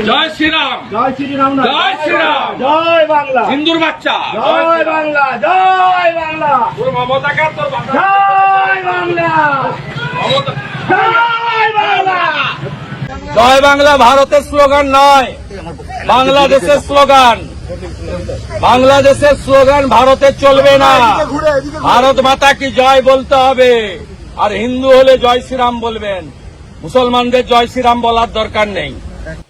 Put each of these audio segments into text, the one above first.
জয় শ্রীরাম, জয় শ্রীরাম, জয় শ্রীরাম, জয় বাংলা, হিন্দুর বাচ্চা, জয় বাংলা, জয় বাংলা, তোর মমতাকে তোর জয় বাংলা, জয় বাংলা। জয় বাংলা ভারতের স্লোগান নয়, বাংলাদেশের স্লোগান। বাংলাদেশের স্লোগান ভারতে চলবে না। ভারত মাতা কি জয় বলতে হবে, আর হিন্দু হলে জয় শ্রীরাম বলবেন। মুসলমানদের জয় শ্রীরাম বলার দরকার নেই।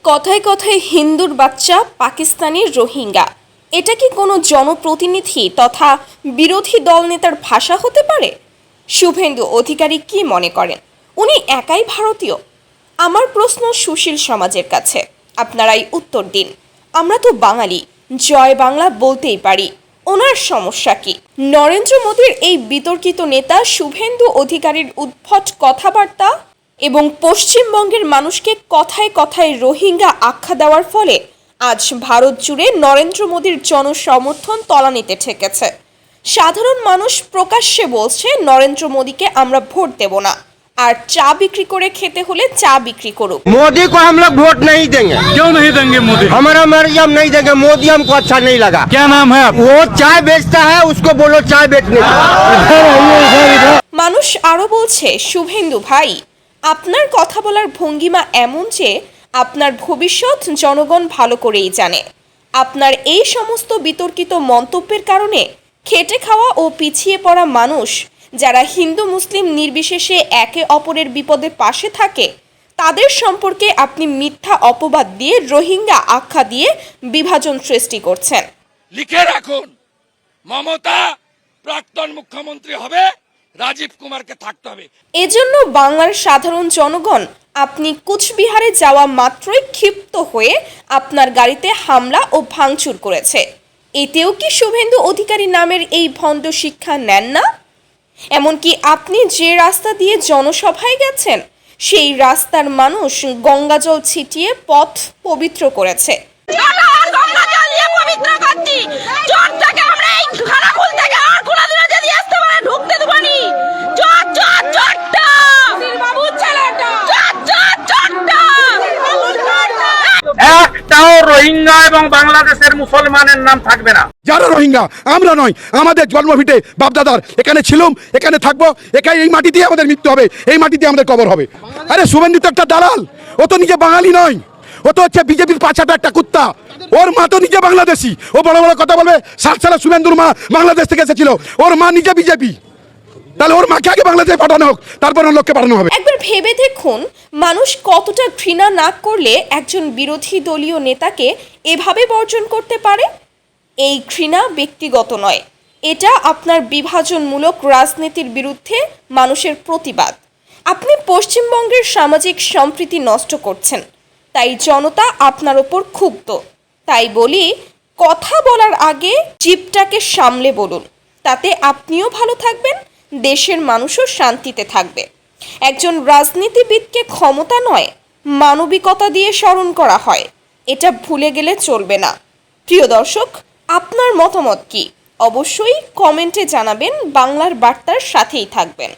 কথায় কথায় হিন্দুর বাচ্চা, পাকিস্তানি রোহিঙ্গা, এটা কি কোনো জনপ্রতিনিধি তথা বিরোধী দলনেতার ভাষা হতে পারে? শুভেন্দু অধিকারী কি মনে করেন উনি একাই ভারতীয়? আমার প্রশ্ন সুশীল সমাজের কাছে, আপনারাই উত্তর দিন। আমরা তো বাঙালি, জয় বাংলা বলতেই পারি, ওনার সমস্যা কি? নরেন্দ্র মোদীর এই বিতর্কিত নেতা শুভেন্দু অধিকারীর উদ্ভট কথাবার্তা এবং পশ্চিমবঙ্গের মানুষকে কথায় কথায় রোহিঙ্গা আখ্যা দেওয়ার ফলে আজ ভারত জুড়ে নরেন্দ্র মোদীর জনসমর্থন তলানিতে ঠেকেছে। সাধারণ মানুষ প্রকাশ্যে বলছে নরেন্দ্র মোদীকে আমরা ভোট দেব না, আর চা বিক্রি করে খেতে হলে চা বিক্রি করুক। मोदी को हम लोग वोट नहीं देंगे। क्यों नहीं देंगे मोदी? हमारा मर्जी, हम नहीं देंगे। मोदी हमको अच्छा नहीं लगा। क्या नाम है आप? वो चाय बेचता है, उसको बोलो चाय बेचने का। মানুষ আরো বলছে, শুভেন্দু ভাই, আপনার কথা বলার ভঙ্গিমা এমন যে আপনার ভবিষ্যৎ জনগণ ভালো করেই জানে। আপনার এই সমস্ত বিতর্কিত মন্তব্যের কারণে খেটে খাওয়া ও পিছিয়ে পড়া মানুষ, যারা হিন্দু মুসলিম নির্বিশেষে একে অপরের বিপদে পাশে থাকে, তাদের সম্পর্কে আপনি মিথ্যা অপবাদ দিয়ে রোহিঙ্গা আখ্যা দিয়ে বিভাজন সৃষ্টি করছেন। লিখে রাখুন, মমতা প্রাক্তন মুখ্যমন্ত্রী হবে, রাজীব কুমারকে থাকতে হবে। এজন্য বাংলার সাধারণ জনগণ আপনি কুচবিহারে যাওয়া মাত্রই ক্ষিপ্ত হয়ে আপনার গাড়িতে হামলা ও ভাঙচুর করেছে। এতেও কি শুভেন্দু অধিকারী নামের এই ভণ্ড শিক্ষা নেন না? এমনকি আপনি যে রাস্তা দিয়ে জনসভায় গেছেন, সেই রাস্তার মানুষ গঙ্গাজল ছিটিয়ে পথ পবিত্র করেছে। একটাও রোহিঙ্গা এবং বাংলাদেশের মুসলমানের নাম থাকবে না। যারা রোহিঙ্গা আমরা নয়, আমাদের জন্মভিটে বাপদাদার এখানে ছিলাম, এখানে থাকবো, এখানে এই মাটিতেই আমাদের মৃত্যু হবে, এই মাটিতে আমাদের কবর হবে। আরে শুভেন্দু তো একটা দালাল, ও তো নিজে বাঙালি নয়, ও তো হচ্ছে বিজেপির পাছাটা একটা কুত্তা। ওর মা তো নিজে বাংলাদেশি, ও বড় বড় কথা বলবে। 7 সালে শুভেন্দুর মা বাংলাদেশ থেকে এসেছিল, ওর মা নিজে বিজেপি। তাহলে ওর মাকে আগে বাংলাদেশে পাঠানো হোক, তারপর ওর লোককে পাঠানো হবে। একবার ভেবে দেখুন, মানুষ কতটা ঘৃণা না করলে একজন বিরোধী দলীয় নেতাকে এভাবে বর্জন করতে পারে। এই ঘৃণা ব্যক্তিগত নয়, এটা আপনার বিভাজনমূলক রাজনীতির বিরুদ্ধে মানুষের প্রতিবাদ। আপনি পশ্চিমবঙ্গের সামাজিক সম্প্রীতি নষ্ট করছেন, তাই জনতা আপনার ওপর ক্ষুব্ধ। তাই বলি, কথা বলার আগে জিভটাকে সামলে বলুন, তাতে আপনিও ভালো থাকবেন, দেশের মানুষও শান্তিতে থাকবে। একজন রাজনীতিবিদকে ক্ষমতা নয়, মানবিকতা দিয়ে স্মরণ করা হয়, এটা ভুলে গেলে চলবে না। প্রিয় দর্শক, আপনার মতামত কি? অবশ্যই কমেন্টে জানাবেন। বাংলার বার্তার সাথেই থাকবেন।